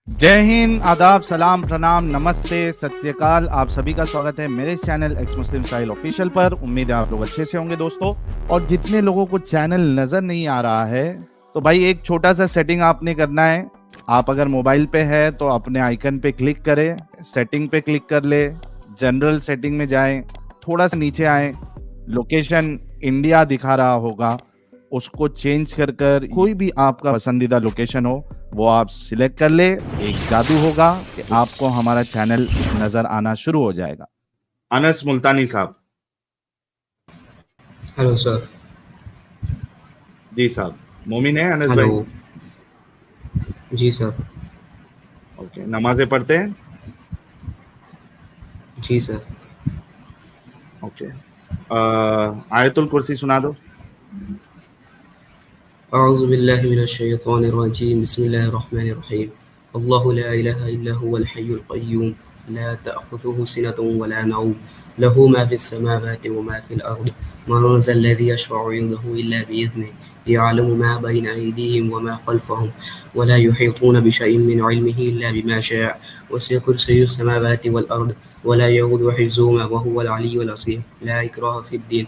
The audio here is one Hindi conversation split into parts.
जय हिंद, आदाब, सलाम, प्रणाम, नमस्ते, सत श्री अकाल। आप सभी का स्वागत है मेरे चैनल एक्स मुस्लिम स्टाइल ऑफिशियल पर। उम्मीद है आप लोग अच्छे से होंगे दोस्तों। और जितने लोगों को चैनल नजर नहीं आ रहा है तो भाई एक छोटा सा सेटिंग आपने करना है। आप अगर मोबाइल पे है तो अपने आइकन पे क्लिक करें, सेटिंग पे क्लिक कर ले, जनरल सेटिंग में जाएं, थोड़ा सा नीचे आए, लोकेशन इंडिया दिखा रहा होगा, उसको चेंज कर कर कोई भी आपका पसंदीदा लोकेशन हो वो आप सिलेक्ट कर ले। एक जादू होगा कि आपको हमारा चैनल नजर आना शुरू हो जाएगा। अनस मुल्तानी साहब। Hello sir. जी साहब। मोमिन है अनस हेलो। भाई? जी सर। ओके, नमाजें पढ़ते हैं? जी सर। ओके। आयतुल कुर्सी सुना दो। अऊज़ु बिल्लाहि मिनश शैतानिर रजीम बिस्मिल्लाहिर रहमानिर रहीम। अल्लाहु ला इलाहा इल्ला हुवल हय्युल क़य्यूम ला तअख़ुज़ुहु सिनतुन वला नौम लहु मा फ़िस समावाति व मा फ़िल अर्द मन ज़ल्लज़ी यशफ़अु इंदहु इल्ला बिइज़निहि यअलमु मा बैना अयदीहिम व मा ख़ल्फ़हुम व ला युहीतूना बिशैइन मिन इल्मिहि इल्ला बिमा शाअ वसिअ कुर्सियुहु समावाति वल अर्द व ला यऊदुहु हिफ़्ज़ुहुमा व हुवल अलिय्युल अज़ीम। ला इक्राहा फ़िद्दीन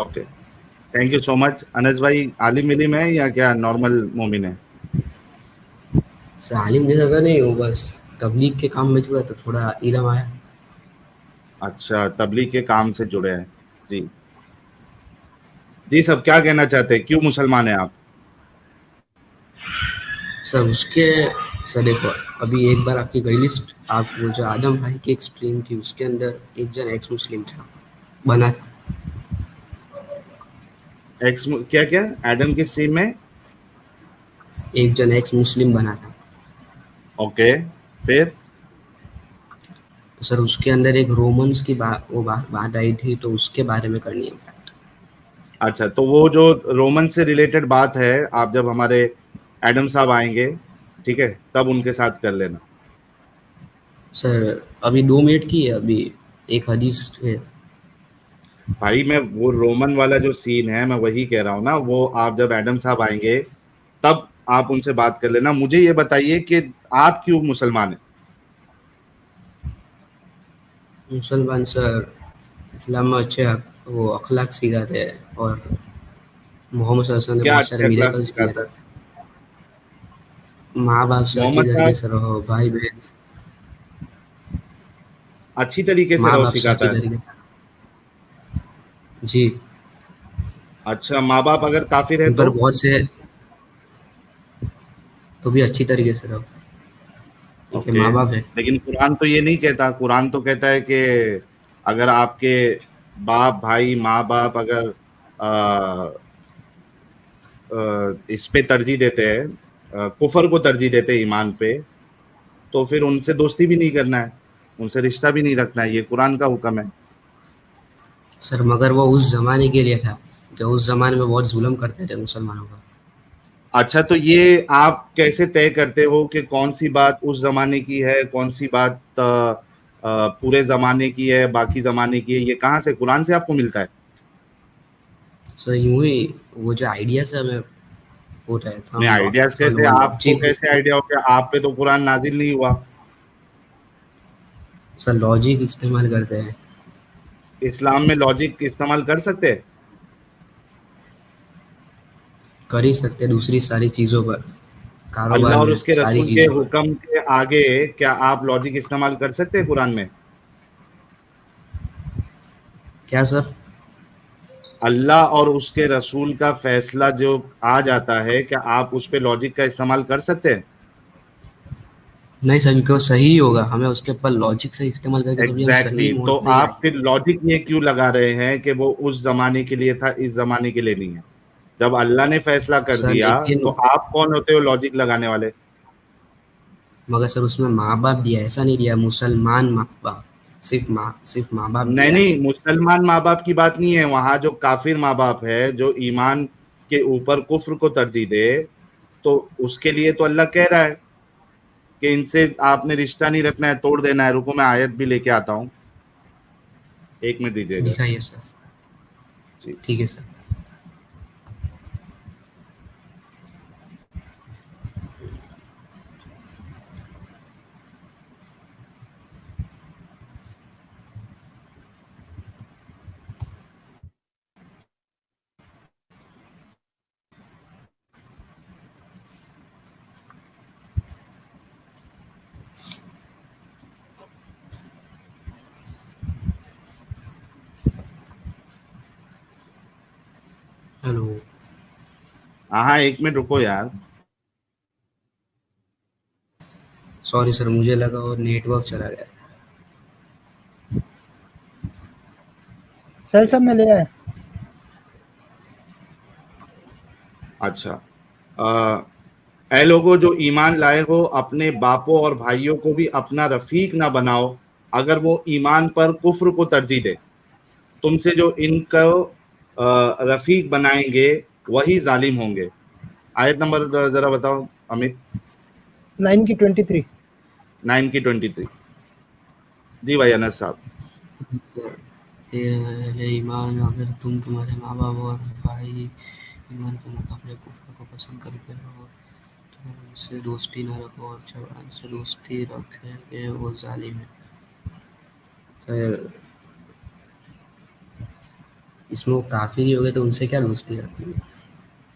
okay, thank you so much. Anas भाई आलिम इलिम है या क्या नॉर्मल मोमिन है? आलिम जैसा नहीं हूँ, बस तबलीग के काम में जुड़ा तो थोड़ा इलम आया। अच्छा, तबलीग के काम से जुड़े हैं। जी जी। सब क्या कहना चाहते हैं, क्यों मुसलमान हैं आप? सर उसके सर देखो, अभी एक बार आपकी गई लिस्ट, आप वो जो आदम भाई की एक स्ट्रीम थी उसके अंदर एक जन एक्स मुस्लिम था, बना था। एक्स क्या क्या एडम की स्ट्रीम में? एक जन एक्स मुस्लिम बना था। ओके, फिर? तो सर उसके अंदर एक रोमन्स की बात आई थी, तो उसके बारे में करनी है बात। अच्छा, तो वो जो रोमन से रिलेटेड बात है, आप जब हमारे एडम साहब आएंगे, ठीक है, तब उनके साथ कर लेना। सर अभी 2 मिनट की है, अभी एक हदीस है। भाई मैं वो रोमन वाला जो सीन है मैं वही कह रहा हूँ ना, वो आप जब एडम साहब आएंगे तब आप उनसे बात कर लेना। मुझे ये बताइए कि आप क्यों मुसलमान हैं? मुसलमान सर इस्लाम में अच्छे वो अखलाक सिखाते हैं, और मोहम्मद सल्लल्लाहु अलैहि वसल्लम ने क्या बहुत अच्छे सारे अखलाक मिरेकल्स किए सिखाता थे। है माँ बाप से अच्छी मोहम्मद तरीके साहब? से रहो, भाई बहन अच्छी तरीके से माँ रहो बाप से सिखाता अच्छी है? तरीके से। जी। अच्छा, माँ बाप अगर काफिर है उन पर तो? बहुत से, तो भी अच्छी तरीके से रहो, क्योंकि ओके, माँ बाप है। लेकिन कुरान तो ये नहीं कहता। कुरान तो कहता है कि अगर आपके बाप भाई माँ बाप अगर इस पे तरजीह देते हैं, कुफर को तरजीह देते हैं ईमान पे, तो फिर उनसे दोस्ती भी नहीं करना है, उनसे रिश्ता भी नहीं रखना है। ये कुरान का हुक्म है। सर मगर वो उस ज़माने के लिए था, कि उस ज़माने में बहुत जुल्म करते थे मुसलमानों पर। अच्छा, तो ये आप कैसे तय करते हो कि कौन सी बात उस जमाने की है, कौन सी बात पूरे जमाने की है, बाकी जमाने की है? ये कहाँ से, कुरान से आपको मिलता है? सर यूँ ही वो जो आइडिया से हमें हो रहा है, तो नहीं, हम आइडियाज थोड़ा कैसे, वो आपको लॉजिक, कैसे आइडिया हो गया? आप पे तो कुरान नाजिल नहीं हुआ। सर लॉजिक इस्तेमाल करते हैं। इस्लाम में लॉजिक इस्तेमाल कर सकते हैं? कर ही सकते हैं दूसरी सारी चीज़ों पर, कारोबार अल्लाह और में, उसके सारी रसूल के चीज़ों पर। हुक्म के आगे क्या आप लॉजिक इस्तेमाल कर सकते हैं कुरान में? क्या सर? अल्लाह और उसके रसूल का फैसला जो आ जाता है, क्या आप उस पे लॉजिक का इस्तेमाल कर सकते हैं? नहीं सर, क्योंकि वो सही होगा, हमें उसके ऊपर लॉजिक से इस्तेमाल करके तभी हम सही एग्जैक्टली, तो मोड़ पे ही आप आएंगे। फिर लॉजिक ये क्यों लगा रहे हैं कि वो उस जमाने के लिए था, इस जमाने के लिए नहीं है? जब अल्लाह ने फैसला कर सर दिया तो लेकिन आप कौन होते हो लॉजिक लगाने वाले? मगर सर उसमें माँ बाप दिया, ऐसा नहीं दिया मुसलमान माँ बाप, सिर्फ माँ बाप नहीं दिया है। नहीं, मुसलमान माँ बाप की बात नहीं है, वहां जो काफिर माँ बाप है जो ईमान के ऊपर कुफ्र को तरजीह दे, तो उसके लिए तो अल्लाह कह रहा है कि इनसे आपने रिश्ता नहीं रखना है, तोड़ देना है। रुको, मैं आयत भी लेके आता हूँ। 1 मिनट दीजिएगा दिखाइए सर। जी। ठीक है सर। हेलो। हाँ, 1 मिनट रुको यार। सॉरी सर, मुझे लगा और नेटवर्क चला गया। सर सब में ले आए। अच्छा, ऐ लोगों जो ईमान लाए हो, अपने बापों और भाइयों को भी अपना रफीक ना बनाओ अगर वो ईमान पर कुफ्र को तरजीह दे। तुमसे जो इनको रफीक बनाएंगे वही जालिम होंगे। आयत नंबर जरा बताओ अमित। 9 की 23। 9 की 23। जी भाई अनस साहब। सर, अहले ईमान, अगर तुम तुम्हारे माँ बाप और भाई ईमान के मुकाबले कुफ्र को पसंद करते हो तो उनसे दोस्ती न रखो, और जब उनसे दोस्ती रखेंगे वो जालिम है। सर, इसमें वो काफिर ही हो गए तो उनसे क्या दोस्ती रखनी है?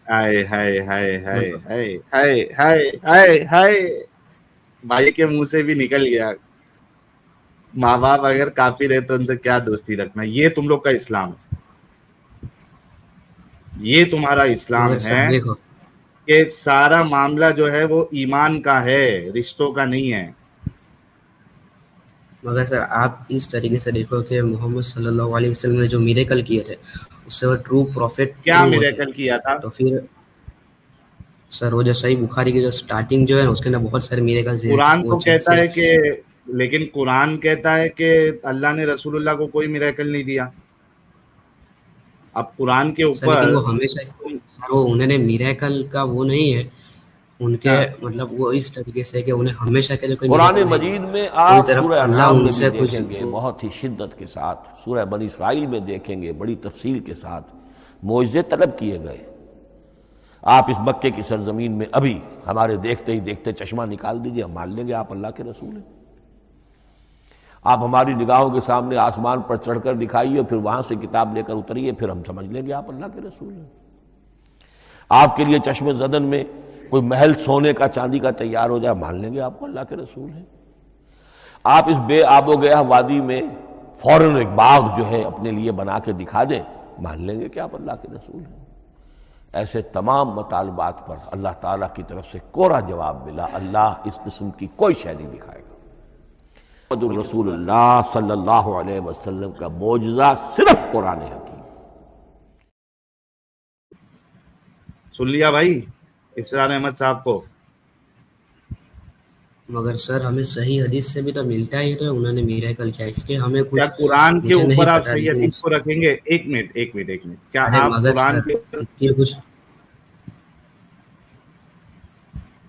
हाय हाय हाय हाय हाय हाय हाय हाय हाय, भाई के मुंह से भी निकल गया। माँ बाप अगर काफिर है तो उनसे क्या दोस्ती रखना। ये तुम लोग का इस्लाम है, ये तुम्हारा इस्लाम मगर सर है देखो, कि सारा मामला जो है वो ईमान का है, रिश्तों का नहीं है। मगर सर आप इस तरीके से देखो कि मोहम्मद सल्लल्लाहु अलैहि वसल्लम ने जो मिरेकल किए थे उससे वो ट्रू प्रॉफिट क्या प्रूव होते। मिरेकल किया था? तो फिर सर वो जो सही बुखारी की जो स्टार्टिंग जो है ना उसके अंदर बहुत सारे मिरेकल्स दिए थे कुरान वो तो कहता जैसे। है कि, लेकिन कुरान कहता है कि अल्लाह ने रसूलुल्लाह को कोई मिरेकल नहीं दिया। अब कुरान के सर लेकिन वो ऊपर हमेशा, तुम सर वो उन्होंने मिरेकल का वो नहीं है उनके, क्या मतलब वो इस तरीके से कि उन्हें हमेशा के लिए कोई कुरान मिरेकल नहीं मजीद दिया। में कोई आप तरफ सूरह अल्लाह अनाम में भी उनसे कुछ देखेंगे बहुत ही शिद्दत के साथ, सूरह बनी इसराइल में देखेंगे बड़ी तफसील के साथ मोइज़े तलब किए गए। आप इस मक्के की सरजमीन में अभी हमारे देखते ही देखते चश्मा निकाल दीजिए, हम मान लेंगे आप अल्लाह के रसूल हैं। आप हमारी निगाहों के सामने आसमान पर चढ़कर दिखाइए, फिर वहां से किताब लेकर उतरिए, फिर हम समझ लेंगे आप अल्लाह के रसूल हैं। आपके लिए चश्मे ज़दन में कोई महल सोने का चांदी का तैयार हो जाए, मान लेंगे आपको अल्लाह के रसूल हैं। आप इस बे आबो गया वादी में फौरन एक बाग जो है अपने लिए बना के दिखा दें, मान लेंगे कि आप अल्लाह के रसूल हैं। ऐसे तमाम मतालबात पर अल्लाह ताला की तरफ से कोरा जवाब मिला, अल्लाह इस किस्म की कोई शय नहीं दिखाएगा। मुहम्मदुर रसूलुल्लाह सल्लल्लाहु अलैहि वसल्लम का मौजज़ा सिर्फ कुरान हकीम। सुन लिया भाई इसरार अहमद साहब को। मगर सर हमें सही हदीस से भी तो मिलता ही तो उन्होंने मिरेकल किया, इसके हमें क्या कुछ कुरान के मुझे नहीं ऊपर आप पता सही लेकिन हदीस को रखेंगे? 1 मिनट 1 मिनट 1 मिनट, क्या अरे आप मगर कुरान सर के, इसके कुछ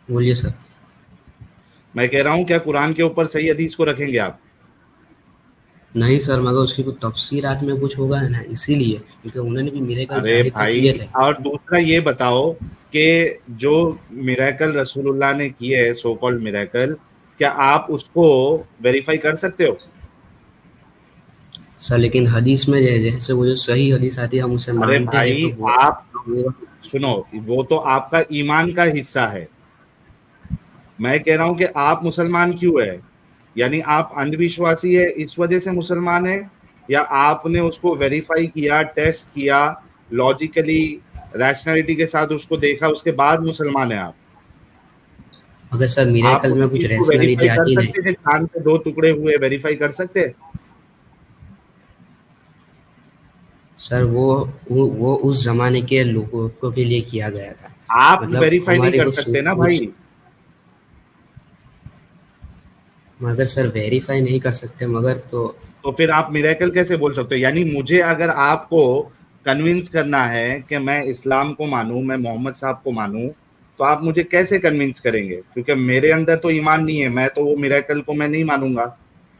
बोलिए सर। मैं कह रहा हूं क्या कुरान के ऊपर सही हदीस को रखेंगे आप? नहीं सर, मगर उसकी कुछ तफसीरात में कुछ होगा है ना, इसीलिए क्योंकि उन्होंने भी मिरेकल अरे जाहिर तो भाई, किए थे। और दूसरा ये बताओ कि जो मिरेकल रसूलुल्लाह ने किए है, सो कॉल्ड मिरेकल, क्या आप उसको वेरीफाई कर सकते हो? सर लेकिन हदीस में जैसे वो जो सही हदीस आती है हम उसे अरे मानते हैं भाई तो आप वो सुनो, वो तो आपका ईमान का हिस्सा है। मैं कह रहा हूं कि आप मुसलमान क्यों है? यानी आप अंधविश्वासी है इस वजह से मुसलमान है, या आपने उसको वेरीफाई किया, टेस्ट किया, लॉजिकली रैशनैलिटी के साथ उसको देखा, उसके बाद मुसलमान है आप? अगर सर आप मिरेकल उस में कुछ चीज को रैशनैलिटी वेरीफाई कर आती नहीं। सकते थे, चांद के 2 टुकड़े हुए, वेरीफाई कर सकते? सर वो उस जमाने के लोगों के लिए किया गया था, आप मतलब वेरीफाई नहीं हमारे कर को सकते ना कुछ, भाई। मगर सर वेरीफाई नहीं कर सकते मगर तो फिर आप मिरेकल कैसे बोल सकते हो? यानी मुझे अगर आपको कन्विंस करना है कि मैं इस्लाम को मानूं, मैं मोहम्मद साहब को मानूं, तो आप मुझे कैसे कन्विंस करेंगे? क्योंकि मेरे अंदर तो ईमान नहीं है, मैं तो वो मिरेकल को मैं नहीं मानूंगा।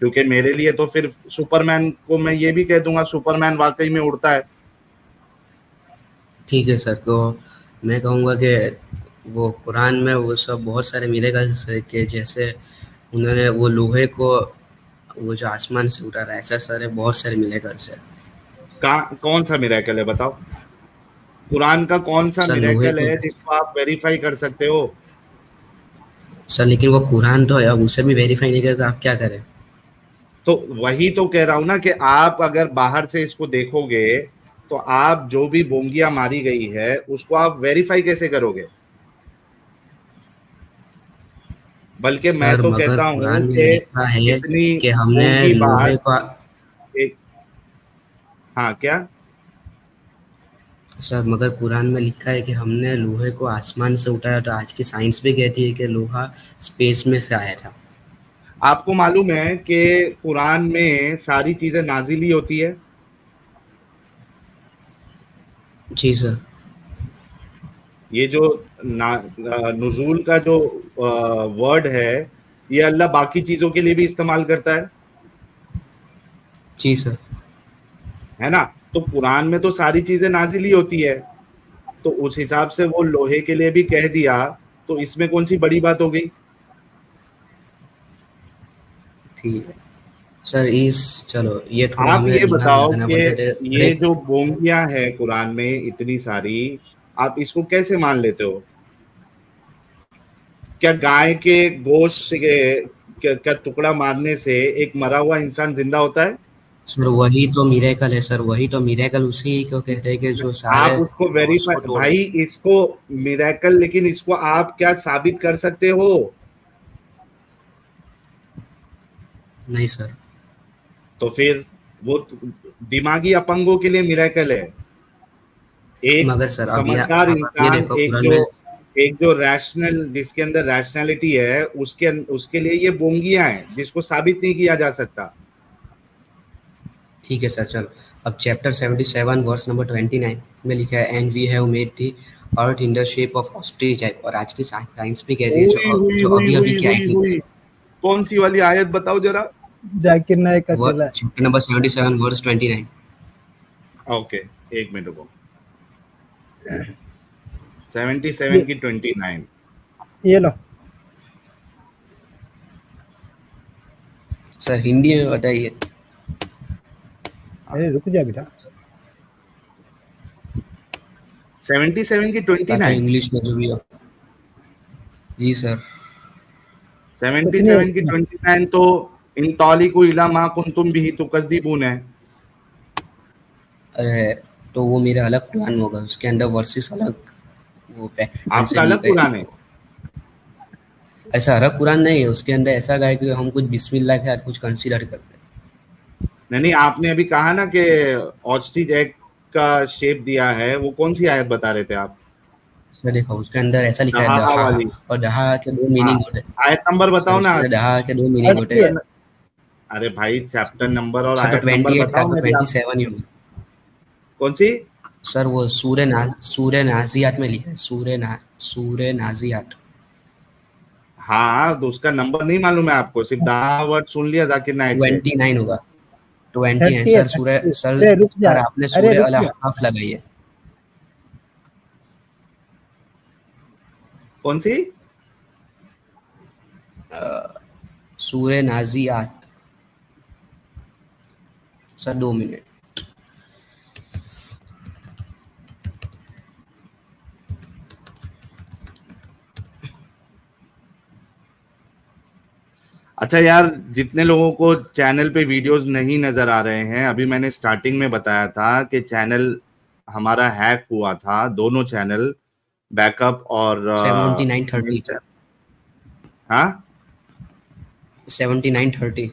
क्योंकि मेरे लिए तो फिर सुपरमैन को मैं ये भी कह दूंगा सुपरमैन वाकई में उड़ता है। ठीक है सर, तो मैं कहूँगा कि वो कुरान में वो सब बहुत सारे मिलेगा, जैसे कि जैसे उन्होंने वो लोहे को वो जो आसमान से उठा रहा है, ऐसा सारे बहुत सारे मिलेगा सर। कौन सा मिरेकल है बताओ? कुरान का कौन सा सर लोहे मिरेकल को है जिसको आप वेरीफाई कर सकते हो? सर, लेकिन वो कुरान तो है, अब उसे भी वेरीफाई नहीं करता, आप क्या करें? तो वही तो कह रहा हूं ना कि आप अगर बाहर से इसको देखोगे तो आप जो भी बोंगियां मारी गई है उसको आप वेरीफाई कैसे करोगे? बल्कि मैं सर तो मगर कहता हूं कुरान में कि लिखा है इतनी कि हमने बोंगी लोहे बात को एक हाँ क्या? सर मगर कुरान में लिखा है कि हमने लोहे को आसमान से उठाया, तो आज की साइंस भी कहती है कि लोहा स्पेस में से आया था। आपको मालूम है कि कुरान में सारी चीजें नाजिल ही होती है? जी सर। ये जो नुजूल का जो वर्ड है ये अल्लाह बाकी चीजों के लिए भी इस्तेमाल करता जी सर। है ना? तो कुरान में तो सारी चीजें नाजिल ही होती है, तो उस हिसाब से वो लोहे के लिए भी कह दिया, तो इसमें कौन सी बड़ी बात हो गई? ठीक है सर, इस चलो ये थोड़ा आप हमें ये दिमाग बताओ लगाना कि पड़ता है। ये जो बोंगियां है कुरान में इतनी सारी, आप इसको कैसे मान लेते हो? क्या गाय के गोश्त के क्या टुकड़ा मारने से एक मरा हुआ इंसान जिंदा होता है? सर वही तो मिरेकल है सर, वही तो मिरेकल उसी को कहते हैं कि जो आप सारे उसको लॉस को वेरीफाई तोड़ भाई, दे। इसको मिरेकल, लेकिन इसको आप क्या साबित कर सकते हो? नहीं सर। तो फिर वो दिमागी अपंगों के लिए मिरेकल है। एक मगर सर अभी समझदार आप ये इंसान, देखो कुरान में। एक जो रैशनल, जिसके अंदर रैशनैलिटी है, उसके लिए ये बोंगियां हैं जिसको साबित नहीं किया जा सकता। ठीक है सर, चलो अब चैप्टर 77 वर्स नंबर 29 में लिखा है, and we have made the earth in the shape of ostrich egg, और आज की साइंस भी कह रही है हुई हुई जो हुई अभी अभी हुई की आई हुई थी। हुई कौन सी वाली आयत बताओ जरा? जाकिर नायक का चला है। Chapter number 77 verse 29। ओके, एक मिनट रुको। 77 ये की 29। ये लो। सर हिंदी में बताइए। अरे रुक जा बेटा। 77 की ताकि 29। इंग्लिश में जो भी हो। जी सर। कुछ नहीं है 77 की इसमें। 29 तो इन तौलिकु इला मा कुंतुम बिही तुकज़्ज़िबून है। अरे तो वो मेरा अलग कुरान होगा, उसके अंदर वर्सेस अलग वो ढंग से आपका ली अलग गए। कुरान है? ऐसा अलग कुरान नहीं है, उसके अंदर ऐसा है कि हम कुछ बिस्मिल्लाह के साथ कुछ कंसीडर करते हैं। नहीं, आपने अभी कहा ना कि ऑस्ट्रिच एग का शेप दिया है, वो कौन सी आयत बता रहे थे आप? सर देखो उसके अंदर ऐसा लिखा है दहा दहा, वाली। और दहा के दो हाँ, मीनिंग होते हैं। आयत नंबर सर बताओ ना। उसके दहा के दो मीनिंग होते अच्छी हैं। है। चैप्टर, अरे भाई चैप्टर नंबर और सर तो आयत नंबर 28 का बताओ, तो मैं भी आप 27 ही होगा। कौन सी? सर वो सूर्य नाजियात में लिखा है, सूर्य नाजियात। हाँ, तो उसका नंबर नहीं मालूम है आपको? सिर्फ दहा वर्ड सुन लिया जाकिर नायक से। 29 होगा। 20 है 30 है सर। सूर्य 30। सर अरे रुक जा। सर आपने अरे सूर्य रुक अल जा। हफ लगाई है। कौन सी? सूर्य नाजियात। Sir 2 minute. अच्छा यार, जितने लोगों को चैनल पे वीडियोस नहीं नजर आ रहे हैं, अभी मैंने स्टार्टिंग में बताया था कि चैनल हमारा हैक हुआ था, दोनों चैनल, बैकअप और 7930। हाँ 7930।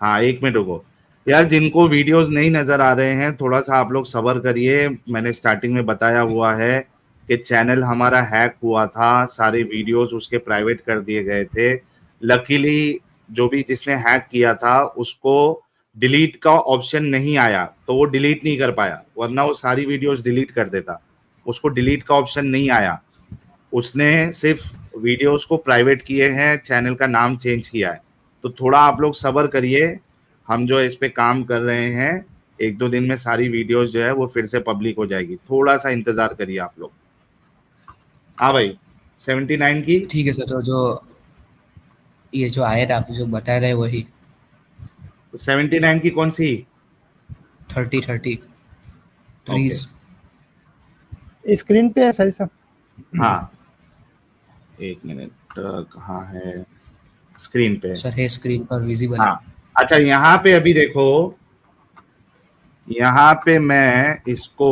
हाँ, एक मिनट रुको यार, जिनको वीडियोस नहीं नजर आ रहे हैं थोड़ा सा आप लोग सब्र करिए। मैंने स्टार्टिंग में बताया हुआ है कि चैनल हमारा हैक हुआ था, सारे वीडियोस उसके प्राइवेट कर दिए गए थे। लकीली जो भी जिसने हैक किया था उसको डिलीट का ऑप्शन नहीं आया, तो वो डिलीट नहीं कर पाया, वरना वो सारी वीडियोस डिलीट कर देता। उसको डिलीट का ऑप्शन नहीं आया, उसने सिर्फ वीडियोस को प्राइवेट किए हैं, चैनल का नाम चेंज किया है। तो थोड़ा आप लोग सब्र करिए, हम जो इस पे काम कर रहे हैं 1-2 दिन में सारी वीडियोस जो है वो फिर से पब्लिक हो जाएगी, थोड़ा सा इंतजार करिए आप लोग। हाँ भाई 79 की ठीक है सर। तो जो ये जो आयत आप जो बता रहे हैं वही 79 की कौन सी? 30 ओके 30 स्क्रीन पे है सही सब। हाँ 1 मिनट, कहाँ है? स्क्रीन पे सर है, स्क्रीन पर विजिबल है। हाँ अच्छा, यहाँ पे अभी देखो, यहाँ पे मैं इसको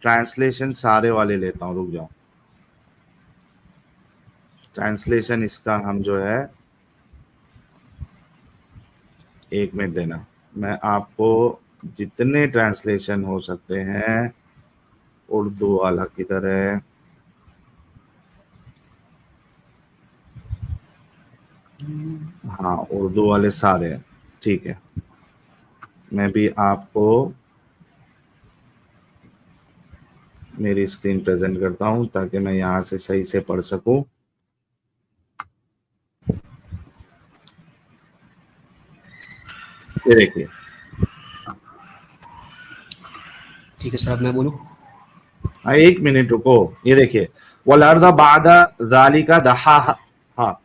ट्रांसलेशन सारे वाले लेता हूँ, रुक जाओ। ट्रांसलेशन इसका हम जो है 1 मिनट देना, मैं आपको जितने ट्रांसलेशन हो सकते हैं, उर्दू वाला किधर है? हाँ उर्दू वाले सारे हैं, ठीक है। मैं भी आपको मेरी स्क्रीन प्रेजेंट करता हूं ताकि मैं यहां से सही से पढ़ सकूं। ये देखिए, ठीक है सर, अब मैं बोलूं? 1 मिनट रुको। ये देखिए, वल-अर्ज़ बादा ज़ालिका दहाहा, हाँ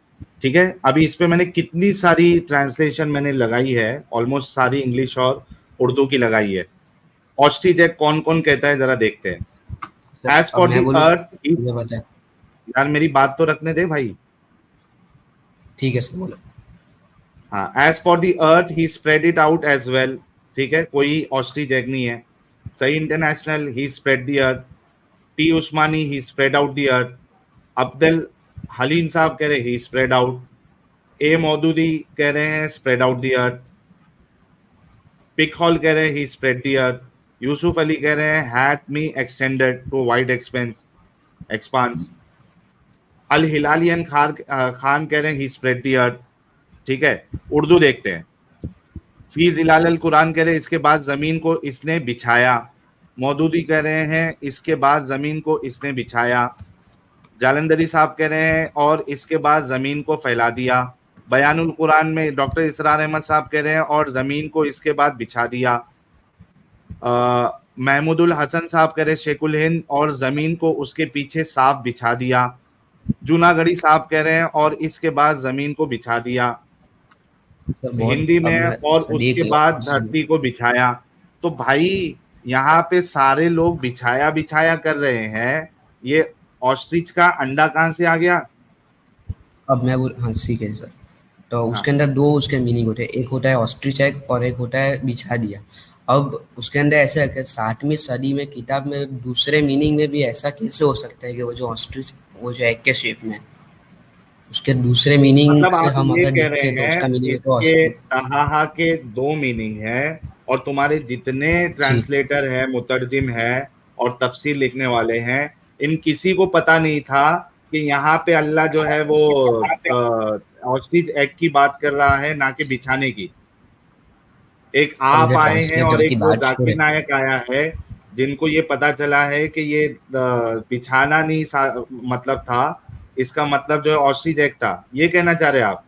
ठीक है। अभी इस पे मैंने कितनी सारी ट्रांसलेशन मैंने लगाई है, ऑलमोस्ट सारी इंग्लिश और उर्दू की लगाई है। ऑस्ट्रिच एग कौन कौन कहता है जरा देखते हैं। एज अब फॉर मैं द बोलूं? अर्थ, मुझे बताएं। यार मेरी बात तो रखने दे भाई। ठीक है सर, बोलो। हाँ, as for the earth he spread it out as well, ठीक है, कोई ऑस्ट्रिच एग नहीं है। सही international he spread the earth. T Usmani he spread out the earth. Abdul Haleem साहब कह रहे he spread out. A Maududi कह रहे हैं spread out the earth. Pickthall कह रहे हैं he spread the earth. Yusuf Ali कह रहे हैं hath me extended to wide expanse. अल हिलालियन खान कह रहे हैं ही स्प्रेड द अर्थ, ठीक है। उर्दू देखते हैं। फी जिलाल अल कुरान कह रहे हैं इसके बाद जमीन को इसने बिछाया। मौदूदी कह रहे हैं इसके बाद जमीन को इसने बिछाया। जालंधरी साहब कह रहे हैं और इसके बाद जमीन को फैला दिया। बयानुल कुरान में डॉक्टर इसरार अहमद साहब कह रहे हैं और जमीन को इसके बाद बिछा दिया। महमूदुल हसन साहब कह रहे हैं शेखुल हिंद और जमीन को उसके पीछे साफ बिछा दिया। जूनागढ़ी साहब कह रहे हैं और इसके बाद जमीन को बिछा दिया हिंदी में, और उसके बाद धरती को बिछाया। तो भाई यहाँ पे सारे लोग बिछाया बिछाया कर रहे हैं, ये ऑस्ट्रिच का अंडा कहाँ से आ गया? अब मैं बोल, हाँ ठीक है सर। तो उसके अंदर दो उसके मीनिंग होते हैं, एक होता है ऑस्ट्रिच एग और एक होता है बिछा दिया। अब उसके अंदर ऐसा है कि 7वीं सदी में किताब में दूसरे मीनिंग में भी ऐसा कैसे हो सकता है कि वो जो ऑस्ट्रिच, वो जो एग के शेप में, उसके दूसरे मीनिंग मतलब से आप हम ये अगर कह रहे देखें तो उसका हैं मीनिंग तो इसके तहाहा के 2 मीनिंग है, और तुम्हारे जितने ट्रांसलेटर हैं, मुतरजिम हैं और तफसीर लिखने वाले हैं, इन किसी को पता नहीं था कि यहाँ पे अल्लाह जो है वो ऑस्ट्रिच एग की बात कर रहा है, ना कि बिछाने की। एक आप आए हैं और एक वो जाकिर नायक आया है, जिनको ये पता चला है कि ये बिछाना नहीं मतलब था, इसका मतलब जो है ऑस्ट्रिच एग था। ये कहना चाह रहे आप?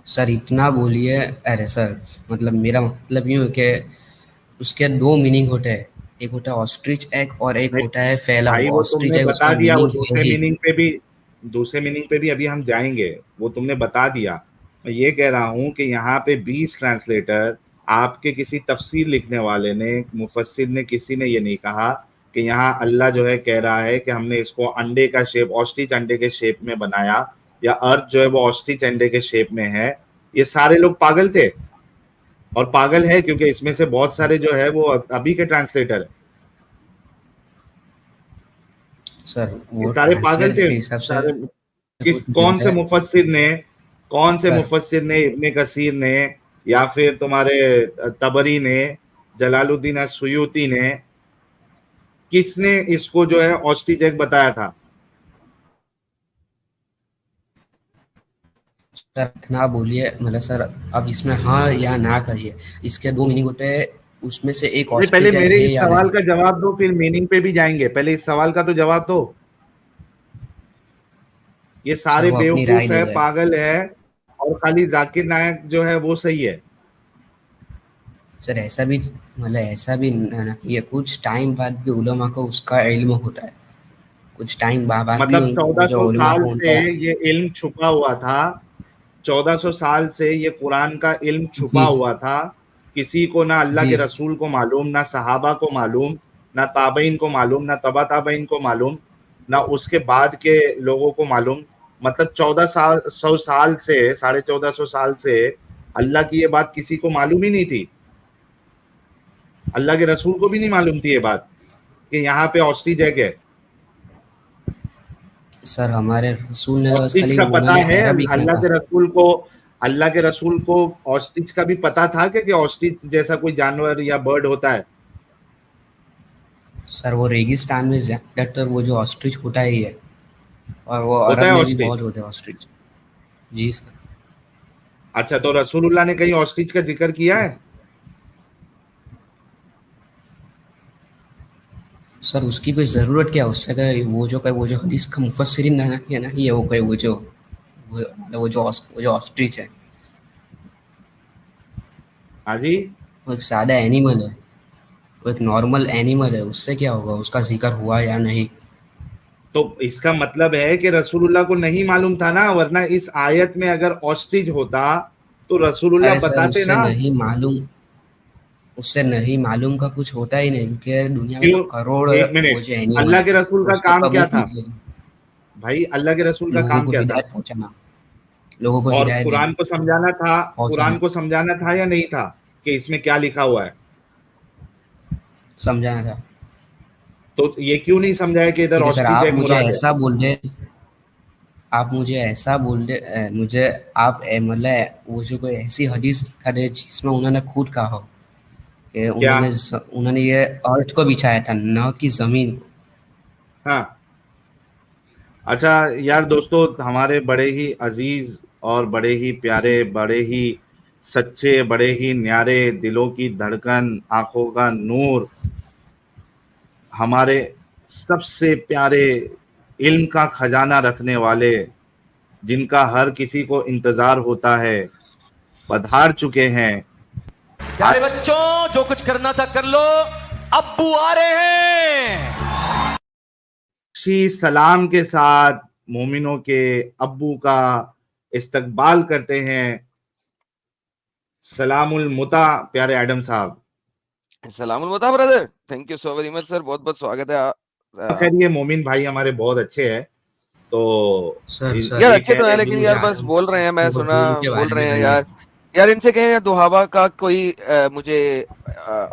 सर इतना बोलिए। अरे सर, मतलब मेरा मतलब यूँ है कि उसके 2 मीनिंग होते हैं, एक होता है ऑस्ट्रिच एग और एक होता है फैला भाई हुआ। वो ऑस्ट्रिच तुमने एग बता उसका दिया, वो मीनिंग है ही। दूसरे मीनिंग पे भी अभी हम जाएंगे, वो तुमने बता दिया। मैं ये कह रहा हूँ कि यहाँ पे 20 ट्रांसलेटर, आपके किसी तफसीर लिखने वाले ने, मुफस्सिर ने, किसी ने ये नहीं कहा कि यहाँ अल्लाह जो है कह रहा है कि हमने इसको अंडे का शेप, ऑस्ट्रिच अंडे के शेप में बनाया, या अर्थ जो है वो ऑस्ट्रिच अंडे के शेप में है। ये सारे लोग पागल थे, और पागल है क्योंकि इसमें से बहुत सारे जो है वो अभी के ट्रांसलेटर है। सर ये सारे पागल थे। सारे कौन से मुफस्सिर ने, इब्ने कसीर ने, या फिर तुम्हारे तबरी ने, जलालुद्दीन सुयूती ने, किसने इसको जो है ऑस्ट्रिच एग बताया था? सर इतना बोलिए, मतलब सर अब इसमें हाँ या ना करिए, इसके 2 मीनिंग होते हैं, उसमें से एक पहले ऑस्ट्रिच एग मेरे है इस या सवाल नहीं। का जवाब दो, फिर मीनिंग पे भी जाएंगे। पहले इस सवाल का तो जवाब दो। ये सारे वो अपनी राय बेवकूफ दे है, रहे हैं। पागल है, और खाली जाकिर नायक जो है वो सही है। सर ऐसा भी मतलब ऐसा भी ये कुछ टाइम बाद भी उलमा को उसका इल्म होता है, कुछ टाइम बाद भी मतलब वो जो 1400 उलमा साल को से उनका। ये इल्म छुपा हुआ था, 1400 साल से ये कुरान का इल्म छुपा जी हुआ था, किसी को ना अल्लाह जी के रसूल को मालूम, ना सहाबा को मालूम, ना ताबईन को मालूम, ना तबा ताबईन को मालूम, ना उसके बाद के लोगों को मालूम। मतलब 1400 साल से, 1450 साल से अल्लाह की ये बात किसी को मालूम ही नहीं थी। अल्लाह के रसूल को भी नहीं मालूम थी ये बात कि यहाँ पे ऑस्ट्रिच एग है। सर हमारे रसूल ने तो बस ऑस्ट्रिच खाली का पता उन्होंने है, अरबिक में कहा। अल्लाह के रसूल को ऑस्ट्रिच का भी पता था कि ऑस्ट्रिच जैसा कोई जानवर या बर्ड होता है। सर वो रेगिस्तान में ज़्यादातर वो जो ऑस्ट्रिच होता ही है, और वो होता अरब है में भी ऑस्ट्रिच। बहुत होते हैं ऑस्ट्रिच। जी सर। अच्छा, तो रसूलुल्लाह ने कहीं ऑस्ट्रिच का जिक्र किया है? सर उसकी कोई ज़रूरत क्या है उससे, अगर वो जो हदीस का मुफस्सिरीन है ना, ये वो कोई वो जो ऑस्ट्रिच है हाँ जी। वो एक सादा एनिमल है, वो एक नॉर्मल एनिमल है, उससे क्या होगा, उसका जिक्र हुआ या नहीं। तो इसका मतलब है कि रसूलुल्लाह को नहीं मालूम था ना, वरना इस आयत में अगर ऑस्ट्रिच होता तो रसूलुल्लाह अरे सर बताते ना। उससे नहीं मालूम का कुछ होता ही नहीं, क्योंकि दुनिया में तो क्यों? करोड़ एक वो मिनट, जो एनिमल अल्लाह है, के रसूल का उसका काम क्या पब्लिक था निकलेगी। भाई? अल्लाह के रसूल का लोगों काम को क्या था? हिदायत पहुंचाना, लोगों को और हिदायत कुरान देना, को समझाना था। कुरान पहुंचाना, को समझाना था या नहीं था कि इसमें क्या लिखा हुआ है? समझाना था। तो ये क्यों नहीं समझाया कि इधर ठीक है सर, ऑस्ट्रिच एक मुराद है? आप मुझे ऐसा बोल दे मुझे आप मतलब वो जो कोई ऐसी हदीस दिखा दे जिसमें उन्होंने खुद कहा हो कि क्या? उन्होंने ये अर्थ को बिछाया था, न कि जमीन को। हाँ। अच्छा यार दोस्तों, हमारे बड़े ही अजीज और बड़े ही प्यारे, बड़े ही सच्चे, बड़े ही न्यारे, दिलों की धड़कन, आंखों का नूर, हमारे सबसे प्यारे, इल्म का खजाना रखने वाले, जिनका हर किसी को इंतजार होता है, पधार चुके हैं। प्यारे बच्चों, जो कुछ करना था कर लो, अब्बू आ रहे हैं। खुशी सलाम के साथ मोमिनों के अब्बू का इस्तकबाल करते हैं। सलामुल मुता प्यारे एडम साहब। सलामुल बता brother, thank you so very much sir, बहुत बहुत स्वागत है। खैर ये मोमिन भाई हमारे बहुत अच्छे हैं, तो सर सर यार ये अच्छे कह तो रहे है, हैं अभी लेकिन मुझे यार बस आदम बोल रहे हैं, मैं सुना नून के बोल बारे में रहे हैं बताइए। यार। यार इनसे कहें यार दुहाबा का कोई मुझे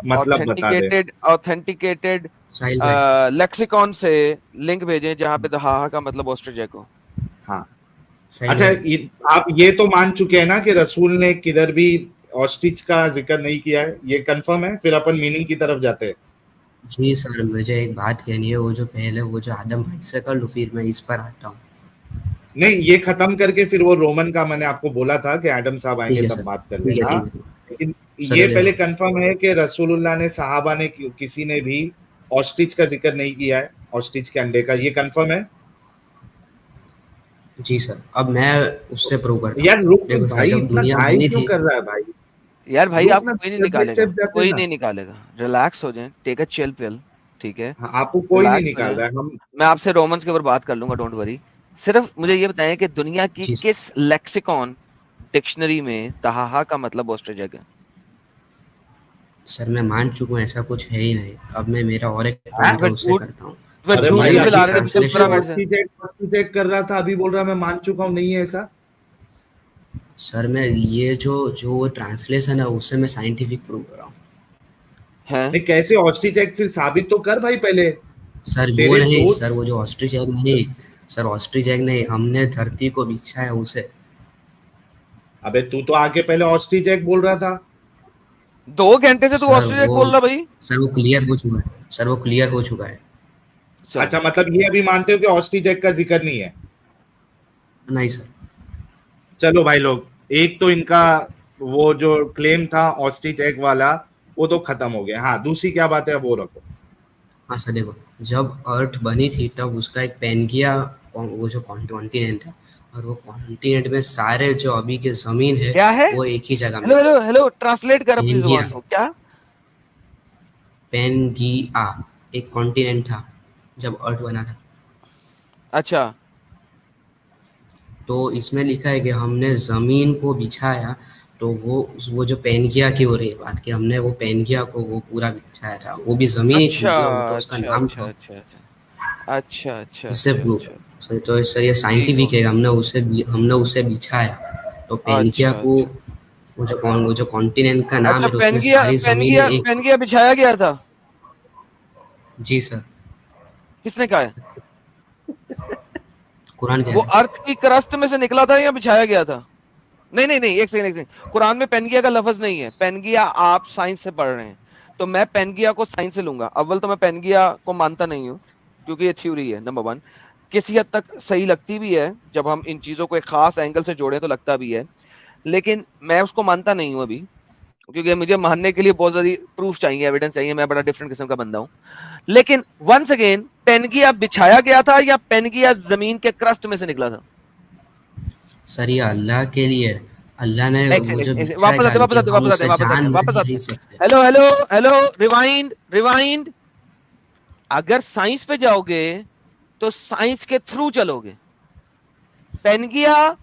मतलब बता दे। ऑथेंटिकेटेड साहिल भाई, लेक्सिकॉन से लिंक भेजें जहां पे दहाहा का मतलब ऑस्ट्रेलिया को। हाँ। साहिल अच्छा, भाई, आप ये तो मान चुके हैं ना कि रसूल ने किधर भी ऑस्ट्रिच का जिक्र नहीं किया है, ये कंफर्म है? फिर अपन मीनिंग की तरफ जाते हैं। जी सर मुझे एक बात कहनी है, वो जो पहले वो जो आदम भाई से कर लो, फिर मैं इस पर आता हूँ। नहीं, ये खत्म करके फिर वो रोमन का मैंने आपको बोला था कि एडम साहब ठीक आएंगे है तब सर, बात कर ठीक है लेना। ठीक है। लेकिन सर ये ये पहले देखो, कंफर्म है कि रसूलुल्लाह ने, सहाबा ने, किसी ने भी ऑस्ट्रिच का जिक्र नहीं किया है, ऑस्ट्रिच के अंडे का, ये कंफर्म है? जी सर, अब मैं उससे प्रूव करता हूँ। यार रुक देखो सर, भाई, जब इतना दुनिया घाई बनी क्यों थी, कर रहा है भाई? यार भाई रुक आपको ना, कोई नहीं स्टेप बाय निकालेगा, स्टेप जाते कोई ना। नहीं निकालेगा, रिलैक्स हो जाएं, टेक अ चिल पिल, ठीक है, हाँ, आपको कोई नहीं रिलैक्स हो निकाल जाएं। रहा है। हम मैं आपसे रोमन्स के ऊपर बात कर लूंगा, डोंट वरी। सिर्फ मुझे ये बताएं कि दुनिया की जी सर, किस लेक्सिकॉन डिक्शनरी में तहाहा का मतलब ऑस्ट्रेलिया का। सर मैं मान चुका हूँ ऐसा कुछ है ही नहीं। अब मैं मेरा और एक हैं? पॉइंट है उससे करता हूँ। तो अरे जब झूठ भाई, इंडियन क्यों में जो फैला अभी रहे थे तक तो तू 15 ट्रांसलेशन है, मिनट से? ऑस्ट्रिच चेक कर रहा था, अभी बोल रहा है मैं मान चुका हूँ, नहीं है ऐसा। सर मैं ये जो ट्रांसलेशन है उससे मैं साइंटिफिक प्रूव कर रहा हूँ। हैं? नहीं, कैसे ऑस्ट्रिच चेक? फिर साबित तो कर भाई पहले। सर वो तेरे नहीं, दोस्त। सर वो जो ऑस्ट्रिच एग नहीं, सर ऑस्ट्रिच एग नहीं, हमने धरती को बिछा है उसे। अबे तू तो आके पहले ऑस्ट्रिच चेक बोल रहा था। 2 घंटे से तू सर ऑस्ट्रेलिया वो बोल रहा भाई। सर वो क्लियर हो चुका है, सर वो क्लियर हो चुका है। चल अच्छा, मतलब ये अभी मानते हो कि ऑस्ट्रिच चेक का जिक्र नहीं है? नहीं सर, चलो भाई लोग, एक तो इनका वो जो क्लेम था ऑस्ट्रिच एग वाला, वो तो खत्म हो गया। हाँ, दूसरी क्या बात है अब वो रखो। हाँ सर देखो, जब अर्थ बनी थी तब उसका एक पेनगिया वो जो कॉन्टिनेंट था, और वो कॉन्टिनेंट में सारे जो अभी के जमीन है क्या है? वो एक ही जगह में। हेलो हेलो हेलो, ट्रांसलेट कर अपनी पेंगिया। जुबान को। क्या? पेनगिया एक कॉन्टिनेंट था जब अर्थ बना था। अच्छा, तो इसमें लिखा है कि हमने जमीन को बिछाया, तो वो जो पेनगिया की हो रही है बात, कि हमने वो पेनगिया को वो पूरा बिछाया था, वो भी जमीन ही थी, अच्छा, मतलब वो तो उसका अच्छा, नाम अच्छा, था। अच्छा, अच्छा, अच्छा, अच्छा, उससे अच्छा, अच्छा, तो सर ये ठीक हो साइंटिफिक है, हमने उसे बिछाया। तो पेनगिया अच्छा, को अच्छा, वो जो कॉन्टिनेंट का नाम अच्छा। है, तो उसमें पेनगिया सारी जमीन पेनगिया एक। पेनगिया बिछाया गया था? जी सर। किसने कहा है? कुरान कह वो रहा है। अर्थ की क्रस्ट में से निकला था या बिछाया गया था? नहीं नहीं नहीं, एक सेकंड एक सेकंड, कुरान में पेनगिया का लफ्ज नहीं है। पेनगिया आप साइंस से पढ़ रहे हैं, तो मैं पेनगिया को साइंस से लूंगा। अव्वल तो मैं पेनगिया को मानता नहीं हूँ, क्योंकि ये थ्योरी है, नंबर वन। किसी हद तक सही लगती भी है, जब हम इन चीजों को एक खास एंगल से जोड़े तो लगता भी है, लेकिन मैं उसको मानता नहीं हूँ अभी, क्योंकि मुझे मानने के लिए बहुत ज्यादा प्रूफ चाहिए, एविडेंस चाहिए। मैं बड़ा डिफरेंट किस्म का बंदा हूँ। लेकिन वंस अगेन, पेनगिया बिछाया गया था या पेनगिया जमीन के क्रस्ट में से निकला था? सर ये अल्लाह के लिए, अल्लाह ने एक वो सेकंड, जो एक सेकंड, बिछाया वापस था, आते वापस लेकिन आते हम वापस आते उसे वापस आते जान वापस नहीं आते। सकते। Hello hello hello, rewind rewind. अगर साइंस पे जाओगे तो साइंस के थ्रू चलोगे। पेनगिया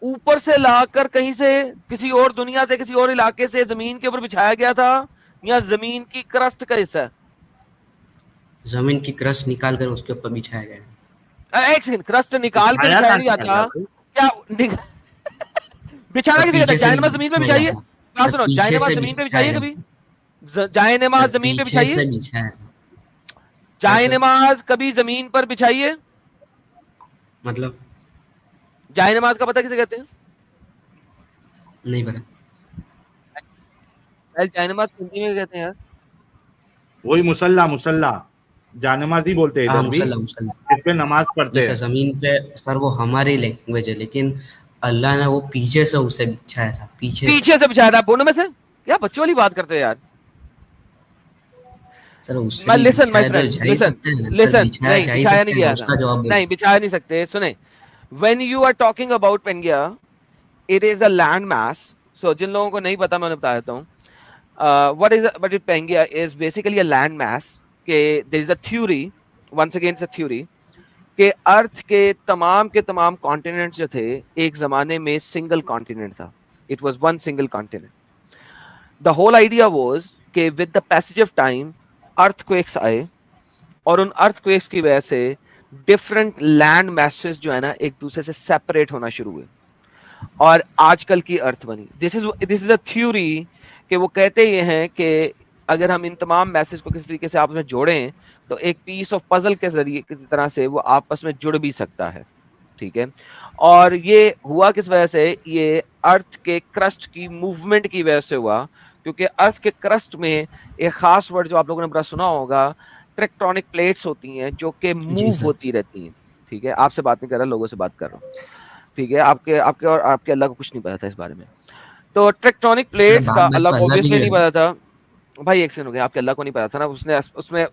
ऊपर से लाकर कहीं से, किसी और दुनिया से, किसी और इलाके से जमीन के ऊपर बिछाया गया था, या जमीन की क्रस्ट का हिस्सा? जमीन की क्रस्ट निकाल कर उसके ऊपर बिछाया गया। एक सेकंड, क्रस्ट निकाल के बिछाया बिछाया था नहीं क्या जाता था भाई? क्या? बिछाना सब किसी का पीछे से जायनमाज जमीन पे बिछाया बिछाइए। था। बात सब सुनो, पीछे जायनमाज से जमीन पे बिछाया बिछाइए था। कभी? जायनमाज सर जमीन पे पीछे बिछाइए। से बिछाया था। क्या सर? जायनमाज कभी जमीन पर बिछाइए। मतलब जायनमाज का पता किसे कहते हैं? नहीं पता। जायनमाज हिंदी में कहते हैं यार। वही मुसल्ला मुसल्ला, जानमाजी बोलते हैं हाँ इधर भी, मुसल्ला मुसल्ला। इस पे नमाज जी पढ़ते सर, हैं। जमीन पे सर वो हमारी लैंग्वेज है, लेकिन अल्लाह ने वो पीछे से उसे बिछाया था, पीछे से। पीछे से बिछाया था, बोनो में से? क्या बच्चों वाली बात करते हैं यार। सर उससे मैं भी लिसन माय बिछाया तो फ्रेंड, जा ही लिसन सकते हैं ना सर, लिसन, बिछाया नहीं जा ही बिछाया नहीं सकते हैं ना, गया था। उसका जवाब दो। नहीं बिछाया नहीं सकते, सुने। When you are talking about Pangaea, it is a land mass. So जिन लोगों को नहीं पता, मैं उन्हें बता देता हूँ। what is Pangaea is basically a land mass. के there is a theory, once again it's a theory, कि अर्थ के तमाम कॉन्टिनेंट जो थे, एक जमाने में सिंगल कॉन्टिनेंट था। It was one single continent. The whole idea was कि with the passage of time earthquakes आए, और उन अर्थक्वेक्स की वजह से डिफरेंट लैंड मैसेज जो है ना, एक दूसरे से सेपरेट होना शुरू हुए, और आजकल की अर्थ बनी। दिस इज अ थ्योरी, कि वो कहते ये हैं कि अगर हम इन तमाम मैसेज को किसी तरीके से आपस में जोड़ें, तो एक पीस ऑफ पजल के जरिए किसी तरह से वो आपस में जुड़ भी सकता है। ठीक है। और ये हुआ किस वजह से? ये अर्थ के क्रस्ट की मूवमेंट की वजह से हुआ, क्योंकि अर्थ के क्रस्ट में एक खास वर्ड जो आप लोगों ने बड़ा सुना होगा, टेक्टोनिक प्लेट्स होती हैं जो कि जी मूव सर। होती रहती हैं। ठीक है, आपसे बात नहीं कर रहा, लोगों से बात कर रहा हूँ। ठीक है, आपके आपके और आपके अल्लाह को कुछ नहीं पता था इस बारे में। तो टेक्टोनिक सर प्लेट्स का बाद में अल्लाह तो को अल्लाह भी ऑब्वियसली नहीं नहीं है। पता था। भाई एक सेकंड हो गया, आपके अल्लाह को नहीं पता था ना,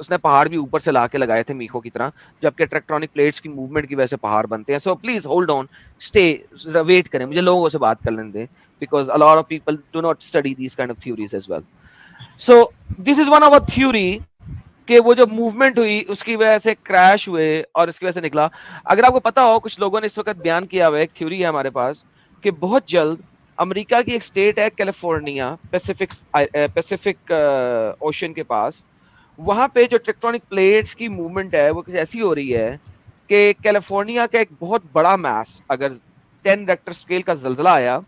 उसने पहाड़ भी ऊपर से ला के लगाए थे मीखों की तरह, जबकि टेक्टोनिक प्लेट्स की मूवमेंट की वजह से पहाड़ बनते हैं। So please hold on, stay, wait करें, मुझे लोगों से बात कर लेने दें, because a lot of people do not study these kind of theories as well. So this is one of a theory, कि वो जो मूवमेंट हुई उसकी वजह से क्रैश हुए और इसकी वजह से निकला। अगर आपको पता हो, कुछ लोगों ने इस वक्त बयान किया हुआ है, एक थ्योरी है हमारे पास, कि बहुत जल्द अमेरिका की एक स्टेट है कैलिफोर्निया, पैसिफिक ओशन के पास, वहां पे जो टेक्टोनिक प्लेट्स की मूवमेंट है वो कुछ ऐसी हो रही है कि कैलिफोर्निया का एक बहुत बड़ा मैस, अगर 10 रेक्टर स्केल का जलजला आया,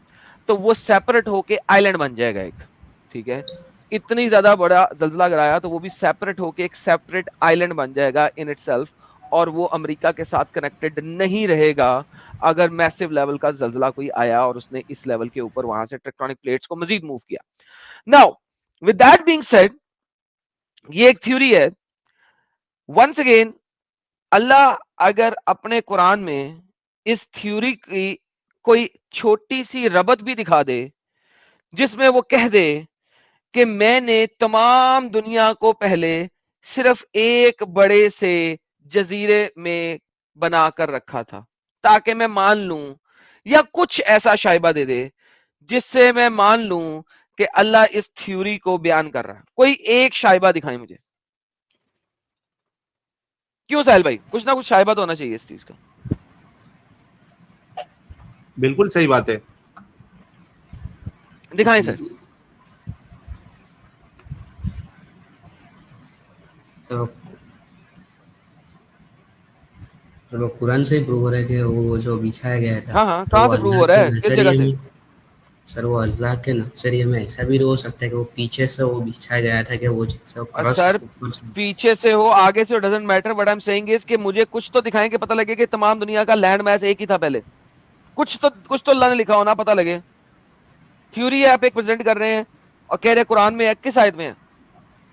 तो वो सेपरेट होके आइलैंड बन जाएगा एक। ठीक है, इतनी ज्यादा बड़ा जलजला अगर आया तो वो भी सेपरेट होके एक सेपरेट आइलैंड बन जाएगा इन इटसेल्फ, और वो अमेरिका के साथ कनेक्टेड नहीं रहेगा अगर मैसिव लेवल का जलजला कोई आया और उसने इस लेवल के ऊपर वहां से टेक्टोनिक प्लेट्स को मजीद मूव किया। Now with that being said, ये एक थ्योरी है। वंस अगेन, अल्लाह अगर अपने कुरान में इस थ्योरी की कोई छोटी सी रबत भी दिखा दे, जिसमें वो कह दे कि मैंने तमाम दुनिया को पहले सिर्फ एक बड़े से जजीरे में बनाकर रखा था, ताकि मैं मान लूं या कुछ ऐसा शाइबा दे दे जिससे मैं मान लूं कि अल्लाह इस थ्योरी को बयान कर रहा है। कोई एक शाइबा दिखाएं मुझे। क्यों साहिल भाई, कुछ ना कुछ शाइबा तो होना चाहिए इस चीज का। बिल्कुल सही बात है। दिखाएं सर। तो कुरान से प्रूव हो रहा है कि वो जो बिछाया गया था, हाँ हाँ, कहाँ से प्रूव हो रहा है, किस जगह से? सर वो अल्लाह के नजरिए में ऐसा भी हो सकता है कि वो पीछे से वो बिछाया गया था कि वो जैसे सर पीछे से हो आगे से, doesn't matter, but I am saying is कि मुझे कुछ तो दिखाएं कि पता लगे कि तमाम दुनिया का लैंड मैस एक ही था पहले। कुछ तो अल्लाह ने लिखा हो ना, पता लगे। थ्योरी आप एक प्रेजेंट कर रहे हैं और कह रहे कुरान में है, किस आयत में है?